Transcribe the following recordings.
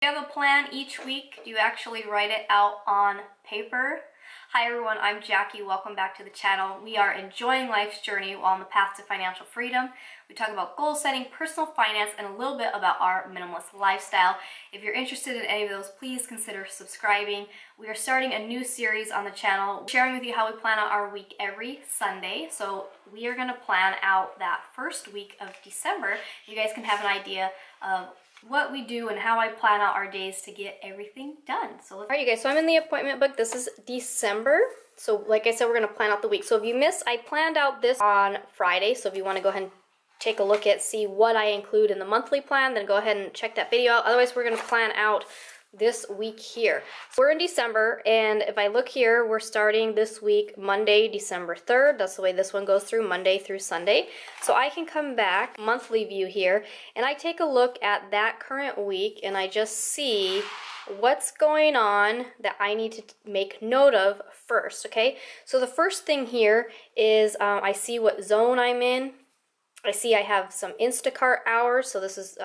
Do you have a plan each week? Do you actually write it out on paper? Hi everyone, I'm Jackie. Welcome back to the channel. We are enjoying life's journey while on the path to financial freedom. We talk about goal setting, personal finance, and a little bit about our minimalist lifestyle. If you're interested in any of those, please consider subscribing. We are starting a new series on the channel, sharing with you how we plan out our week every Sunday. So we are going to plan out that first week of December. You guys can have an idea of what we do and how I plan out our days to get everything done. So all right, you guys, so I'm in the appointment book. This is December. So like I said, we're going to plan out the week. So if you missed, I planned out this on Friday. So if you want to go ahead and take a look at, see what I include in the monthly plan, then go ahead and check that video out. Otherwise, we're going to plan out this week here. So we're in December, and if I look here, we're starting this week Monday, December 3rd. That's the way this one goes through, Monday through Sunday. So I can come back, monthly view here, and I take a look at that current week, and I just see what's going on that I need to make note of first, okay? So the first thing here is I see what zone I'm in. I see I have some Instacart hours, so this is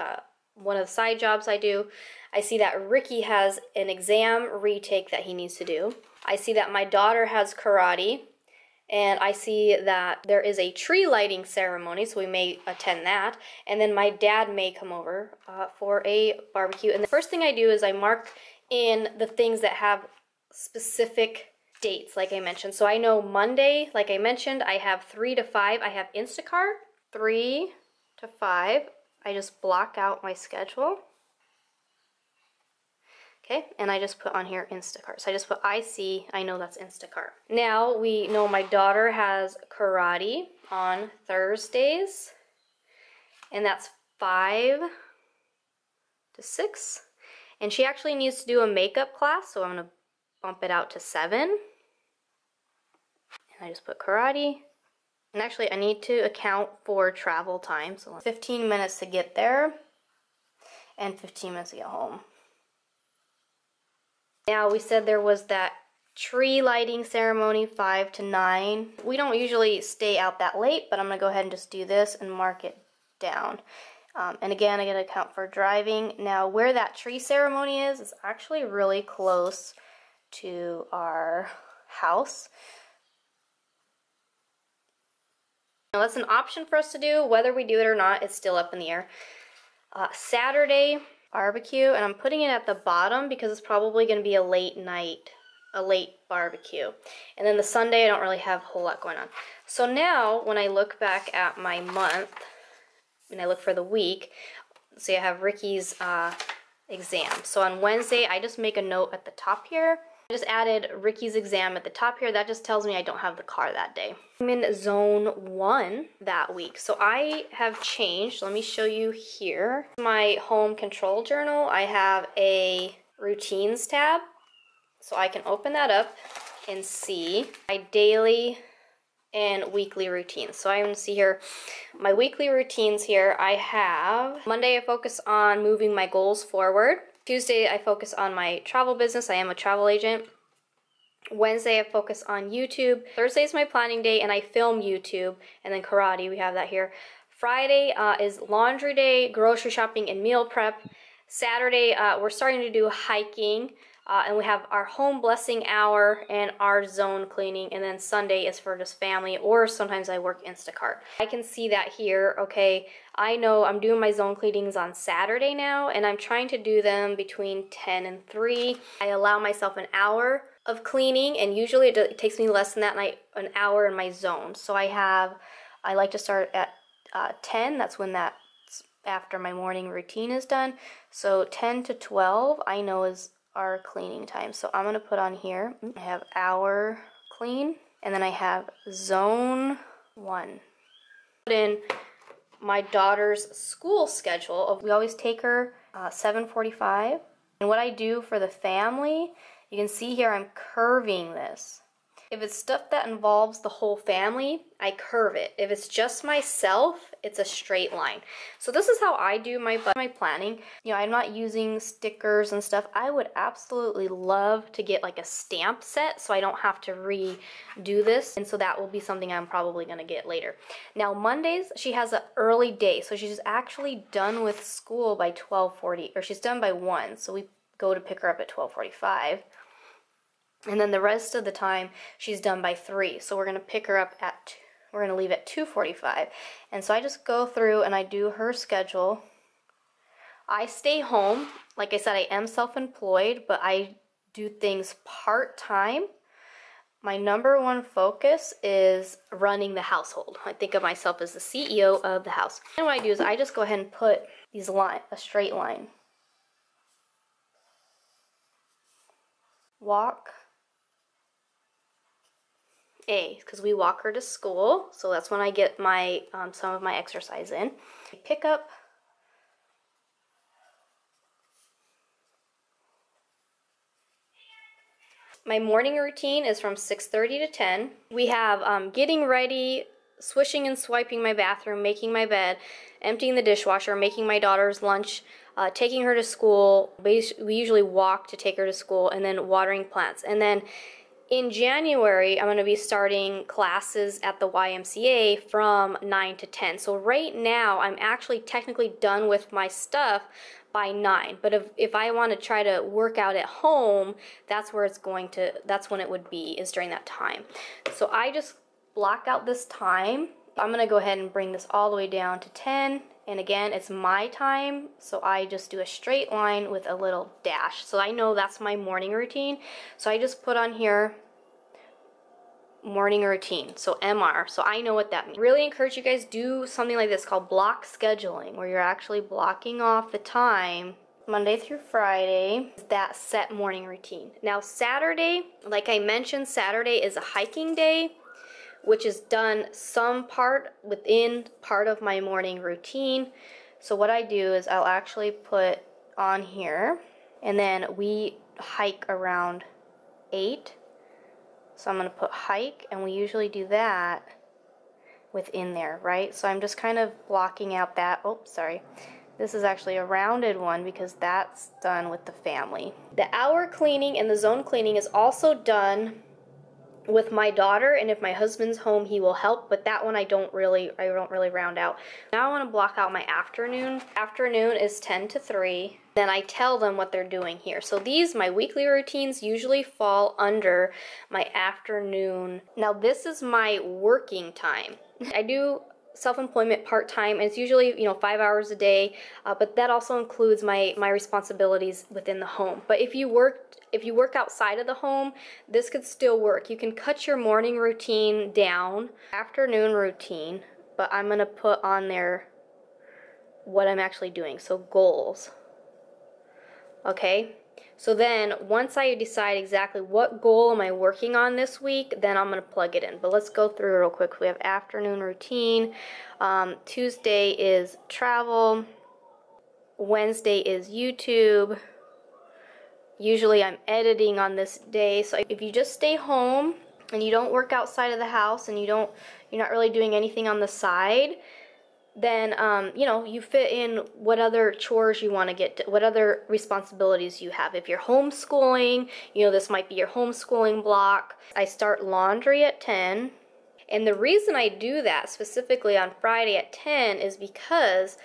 one of the side jobs I do. I see that Ricky has an exam retake that he needs to do. I see that my daughter has karate, and I see that there is a tree lighting ceremony, so we may attend that. And then my dad may come over for a barbecue. And the first thing I do is I mark in the things that have specific dates, like I mentioned. So I know Monday, like I mentioned, I have 3 to 5. I have Instacart, 3 to 5. I just block out my schedule. Okay, and I just put on here Instacart. So I just put IC, I know that's Instacart. Now we know my daughter has karate on Thursdays, and that's 5 to 6. And she actually needs to do a makeup class, so I'm gonna bump it out to 7. And I just put karate. And actually I need to account for travel time, so 15 minutes to get there and 15 minutes to get home. Now we said there was that tree lighting ceremony 5 to 9. We don't usually stay out that late, but I'm gonna go ahead and just do this and mark it down. And again, I gotta account for driving. Now where that tree ceremony is actually really close to our house. Now that's an option for us to do. Whether we do it or not, it's still up in the air. Saturday barbecue, and I'm putting it at the bottom because it's probably going to be a late night, a late barbecue. And then the Sunday, I don't really have a whole lot going on. So now when I look back at my month and I look for the week, see I have Ricky's exam. So on Wednesday, I just make a note at the top here. I just added Ricky's exam at the top here. That just tells me I don't have the car that day. I'm in zone 1 that week. So I have changed. Let me show you here. My home control journal, I have a routines tab. So I can open that up and see my daily and weekly routines. So I'm going to see here my weekly routines here. I have Monday, I focus on moving my goals forward. Tuesday, I focus on my travel business. I am a travel agent. Wednesday, I focus on YouTube. Thursday is my planning day, and I film YouTube. And then karate, we have that here. Friday is laundry day, grocery shopping, and meal prep. Saturday, we're starting to do hiking. And we have our home blessing hour and our zone cleaning. And then Sunday is for just family, or sometimes I work Instacart. I can see that here, okay. I know I'm doing my zone cleanings on Saturday now, and I'm trying to do them between 10 and 3. I allow myself an hour of cleaning, and usually it takes me less than that, and an hour in my zone. So I like to start at 10. That's when that's after my morning routine is done. So 10 to 12 I know is our cleaning time. So I'm gonna put on here, I have hour clean, and then I have zone 1. Put in my daughter's school schedule. We always take her 7:45. And what I do for the family, you can see here I'm curving this. If it's stuff that involves the whole family, I curve it. If it's just myself, it's a straight line. So this is how I do my planning. You know, I'm not using stickers and stuff. I would absolutely love to get like a stamp set so I don't have to redo this. And so that will be something I'm probably gonna get later. Now Mondays, she has an early day. So she's actually done with school by 12:40, or she's done by 1. So we go to pick her up at 12:45. And then the rest of the time, she's done by 3. So we're going to pick her up at, we're going to leave at 2:45. And so I just go through and I do her schedule. I stay home. Like I said, I am self-employed, but I do things part-time. My number one focus is running the household. I think of myself as the CEO of the house. And what I do is I just go ahead and put these a straight line. Walk. Because we walk her to school, so that's when I get my some of my exercise in. Pick up. My morning routine is from 6:30 to 10. We have getting ready, swishing and swiping my bathroom, making my bed, emptying the dishwasher, making my daughter's lunch, taking her to school. We usually walk to take her to school, and then watering plants. And then in January, I'm going to be starting classes at the YMCA from 9 to 10. So right now, I'm actually technically done with my stuff by 9. But if I want to try to work out at home, that's when it would be, is during that time. So I just block out this time. I'm going to go ahead and bring this all the way down to 10. And again, it's my time, so I just do a straight line with a little dash. So I know that's my morning routine. So I just put on here morning routine, so MR, so I know what that means. Really encourage you guys do something like this called block scheduling, where you're actually blocking off the time Monday through Friday, that set morning routine. Now Saturday, like I mentioned, Saturday is a hiking day, which is done some part of my morning routine. So what I do is I'll actually put on here, and then we hike around 8. So I'm going to put hike, and we usually do that within there, right? So I'm just kind of blocking out that, oops, sorry. This is actually a rounded one because that's done with the family. The hour cleaning and the zone cleaning is also done with my daughter, and if my husband's home, he will help, but that one I don't really round out. Now I want to block out my afternoon. Afternoon is 10 to 3. Then I tell them what they're doing here. So these, my weekly routines, usually fall under my afternoon. Now this is my working time. I do self-employment part-time, and it's usually 5 hours a day, but that also includes my responsibilities within the home. But if you work outside of the home, this could still work. You can cut your morning routine down, afternoon routine, but I'm gonna put on there what I'm actually doing, so goals. Okay, so then once I decide exactly what goal am I working on this week, then I'm going to plug it in. But let's go through real quick. We have afternoon routine. Tuesday is travel. Wednesday is YouTube. Usually I'm editing on this day. So if you just stay home and you don't work outside of the house and you're not really doing anything on the side, then you fit in what other chores you want to get to, what other responsibilities you have. If you're homeschooling, this might be your homeschooling block. I start laundry at 10, and the reason I do that specifically on Friday at 10 is because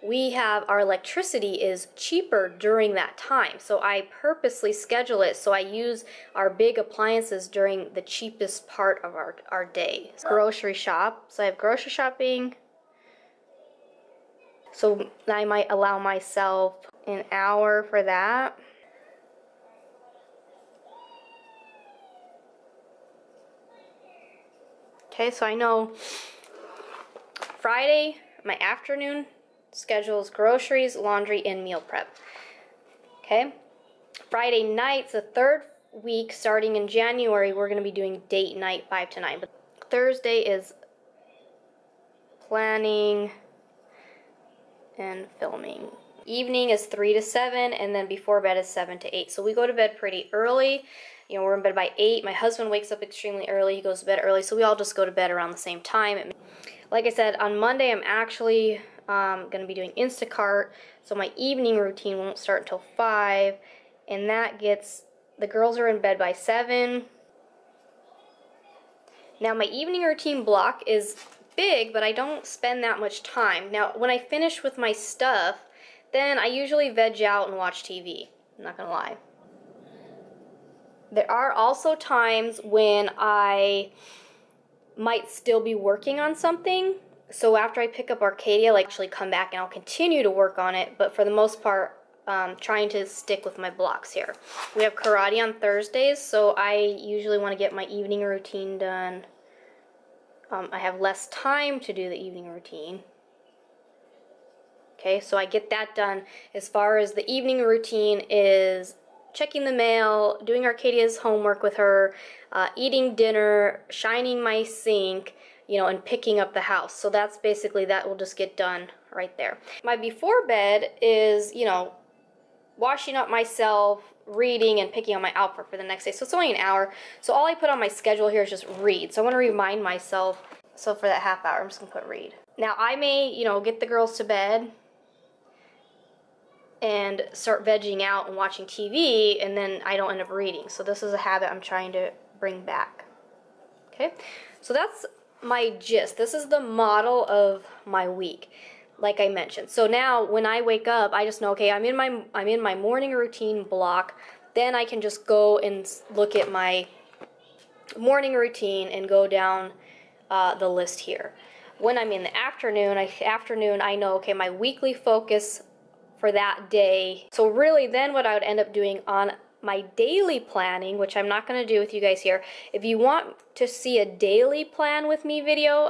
our electricity is cheaper during that time. So I purposely schedule it so I use our big appliances during the cheapest part of our day. Grocery shop, so I have grocery shopping. So I might allow myself an hour for that. Okay, so I know Friday, my afternoon schedule is groceries, laundry, and meal prep. Okay, Friday nights, the third week starting in January, we're going to be doing date night 5 to 9. But Thursday is planning and filming. Evening is 3 to 7, and then before bed is 7 to 8. So we go to bed pretty early. You know, we're in bed by 8. My husband wakes up extremely early. He goes to bed early, so we all just go to bed around the same time. Like I said, on Monday I'm actually going to be doing Instacart, so my evening routine won't start until 5, and that gets, the girls are in bed by 7. Now my evening routine block is big, but I don't spend that much time. Now when I finish with my stuff, then I usually veg out and watch TV. I'm not gonna lie. There are also times when I might still be working on something. So after I pick up Arcadia, like actually come back and I'll continue to work on it, but for the most part, trying to stick with my blocks here. We have karate on Thursdays, so I usually want to get my evening routine done. I have less time to do the evening routine. Okay, so I get that done. As far as the evening routine is checking the mail, doing Arcadia's homework with her, eating dinner, shining my sink, you know, and picking up the house. So that's basically, that will just get done right there. My before bed is, you know, washing up myself, reading, and picking out my outfit for the next day. So it's only an hour. So all I put on my schedule here is just read. So I want to remind myself, so for that half hour, I'm just going to put read. Now I may, you know, get the girls to bed and start vegging out and watching TV, and then I don't end up reading. So this is a habit I'm trying to bring back. Okay, so that's my gist. This is the model of my week, like I mentioned. So now when I wake up, I just know, okay, I'm in my morning routine block. Then I can just go and look at my morning routine and go down the list here. When I'm in the afternoon, I know, okay, my weekly focus for that day. So really then what I would end up doing on my daily planning, which I'm not going to do with you guys here. If you want to see a daily plan with me video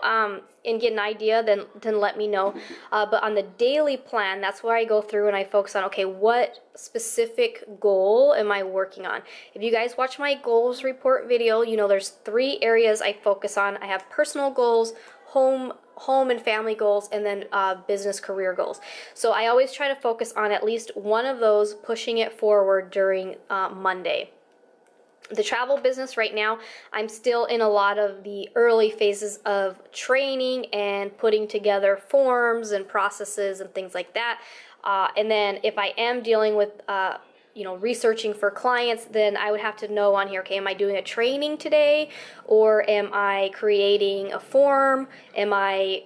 and get an idea, then let me know. But on the daily plan, that's where I go through and I focus on, okay, what specific goal am I working on? If you guys watch my goals report video, you know there's 3 areas I focus on. I have personal goals, home and family goals, and then business career goals. So I always try to focus on at least one of those, pushing it forward during Monday. The travel business right now, I'm still in a lot of the early phases of training and putting together forms and processes and things like that. And then if I am dealing with you know, researching for clients, then I would have to know on here, okay, am I doing a training today, or am I creating a form? Am I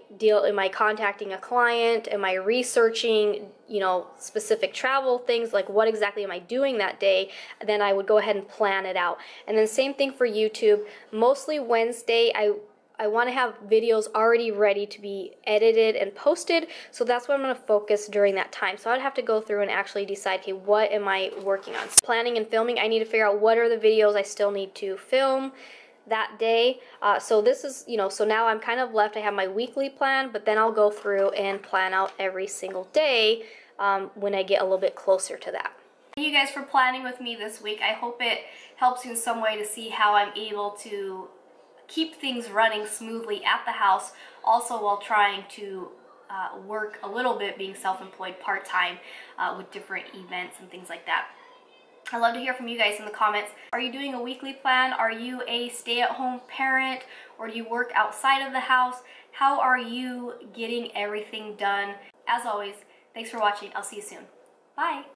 contacting a client? Am I researching, you know, specific travel things? Like, what exactly am I doing that day? Then I would go ahead and plan it out. And then same thing for YouTube. Mostly Wednesday, I want to have videos already ready to be edited and posted, so that's what I'm going to focus during that time. So I'd have to go through and actually decide, okay, what am I working on? Planning and filming, I need to figure out what are the videos I still need to film that day. So this is, you know, so now I'm kind of left, I have my weekly plan, but then I'll go through and plan out every single day when I get a little bit closer to that. Thank you guys for planning with me this week. I hope it helps you in some way to see how I'm able to keep things running smoothly at the house, also while trying to work a little bit, being self-employed part-time with different events and things like that. I'd love to hear from you guys in the comments. Are you doing a weekly plan? Are you a stay-at-home parent, or do you work outside of the house? How are you getting everything done? As always, thanks for watching. I'll see you soon. Bye!